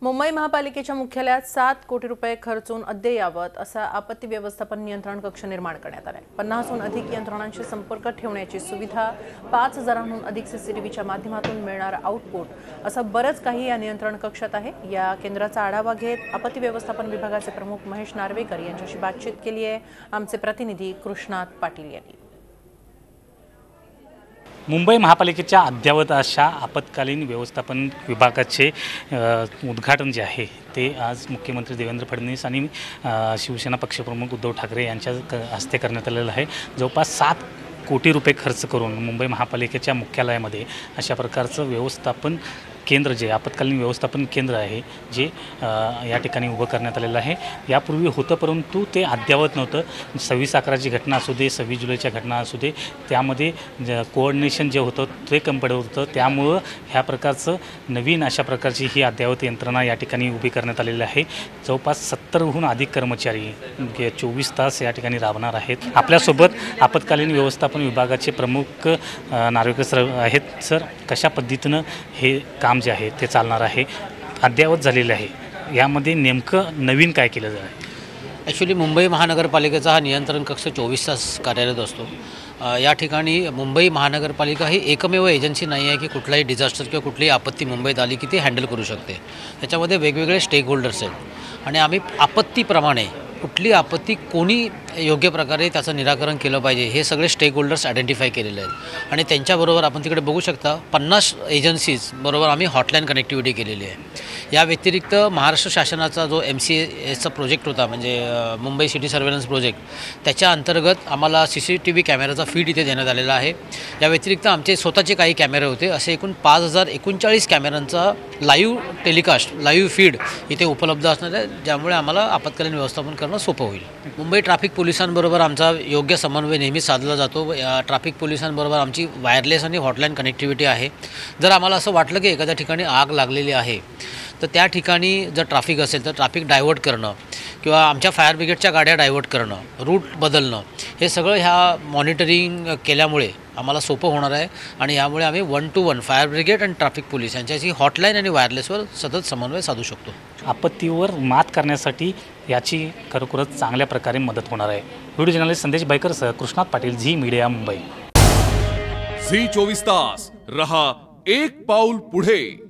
मुंबई महापालिकेच्या मुख्यालयात 7 कोटी रुपये खर्चून अद्ययावत असा आपत्ती व्यवस्थापन नियंत्रण कक्ष निर्माण करण्यात आला आहे। 50हून अधिक यंत्रणांशी संपर्क ठेवण्याची सुविधा, 5000हून अधिक सीसीटीव्हीच्या माध्यमातून मिळणारा आउटपुट असं बरंच काही या नियंत्रण कक्षात आहे। या केंद्राचा आढावा घेत आपत्ती व्यवस्थापन विभागाचे प्रमुख महेश नार्वेकर यांच्याशी बातचीत केली आहे आमचे प्रतिनिधी कृष्णात पाटील यांनी। मुंबई महापालिकेच्या अद्ययावत अशा आपत्कालीन व्यवस्थापन विभागाचे उद्घाटन जे आहे ते आज मुख्यमंत्री देवेंद्र फडणवीस आणि शिवसेना पक्षप्रमुख उद्धव ठाकरे यांच्या हस्ते करण्यात आलेलं आहे। जवळपास 7 कोटी रुपये खर्च करून मुंबई महापालिकेच्या मुख्यालयामध्ये अशा प्रकारचं व्यवस्थापन केंद्र जे आपत्कालीन व्यवस्थापन केंद्र आहे जे या ठिकाणी उभं करण्यात आलेलं आहे। यापूर्वी होतं परंतु ते अद्ययावत नव्हतं। 26/11ची घटना असू दे, 26 जुलैच्या घटना असू दे, त्यामध्ये कोऑर्डिनेशन जे होतं ते कमी पडत होतं। त्यामुळं ह्या प्रकारचं नवीन अशा प्रकारची ही अद्ययावत यंत्रणा या ठिकाणी उभी करण्यात आलेली आहे। जवळपास 70हून अधिक कर्मचारी 24 तास या ठिकाणी राबणार आहेत। आपल्यासोबत आपत्कालीन व्यवस्थापन विभागाचे प्रमुख नार्वेकर सर आहेत। सर, कशा पद्धतीनं हे काम जे आहे ते चालणार आहे, अद्ययावत झालेलं आहे, यामध्ये नेमकं नवीन काय केलं जाईल? ॲक्च्युली मुंबई महानगरपालिकेचा हा नियंत्रण कक्ष 24 तास कार्यरत असतो। या ठिकाणी मुंबई महानगरपालिका ही एकमेव एजन्सी नाही आहे की कुठलाही डिझास्टर किंवा कुठलीही आपत्ती मुंबईत आली की ती हँडल करू शकते। त्याच्यामध्ये वेगवेगळे स्टेक होल्डर्स आहेत आणि आम्ही आपत्तीप्रमाणे कुठली आपत्ती कोणी योग्य प्रकारे त्याचं निराकरण केलं पाहिजे हे सगळे स्टेक होल्डर्स आयडेंटिफाय केलेले आहेत आणि त्यांच्याबरोबर आपण तिकडे बघू शकता 50 एजन्सीज बरोबर आम्ही हॉटलाईन कनेक्टिव्हिटी केलेली आहे। या व्यतिरिक्त महाराष्ट्र शासनाचा जो MCAचा प्रोजेक्ट होता म्हणजे मुंबई सिटी सर्व्हेलन्स प्रोजेक्ट, त्याच्या अंतर्गत आम्हाला CCTV कॅमेराचा फीड इथे देण्यात आलेला आहे। या व्यतिरिक्त आमचे स्वतःचे काही कॅमेरे होते, असे एकूण 5039 कॅमेऱ्यांचा लाईव्ह टेलिकास्ट, लाईव्ह फीड इथे उपलब्ध असणार आहे, ज्यामुळे आम्हाला आपत्कालीन व्यवस्थापन करणं सोपं होईल। मुंबई ट्रॅफिक पोलिसांबरोबर आमचा योग्य समन्वय नेहमी साधला जातो। ट्रॅफिक पोलिसांबरोबर आमची वायरलेस आणि हॉटलाईन कनेक्टिव्हिटी आहे। जर आम्हाला असं वाटलं की एखाद्या ठिकाणी आग लागलेली आहे तर त्या ठिकाणी जर ट्रॅफिक असेल तर ट्रॅफिक डायव्हर्ट करणं किंवा आमच्या फायर ब्रिगेडच्या गाड्या डायव्हर्ट करणं, रूट बदलणं, हे सगळं ह्या मॉनिटरिंग केल्यामुळे आम्हाला सोपं होणार आहे आणि यामुळे आम्ही 1 to 1 फायर ब्रिगेड आणि ट्रॅफिक पोलीस यांच्याशी हॉटलाईन आणि वायरलेसवर सतत समन्वय साधू शकतो। आपत्तीवर मात करण्यासाठी याची खरोखरच चांगल्या प्रकारे मदत होणार आहे। व्हिडिओ जर्नलिस्ट संदेश बायकरसह Krishnat Patil, Zee media, Mumbai. Zee 24 तास रहा एक पाऊल पुढे।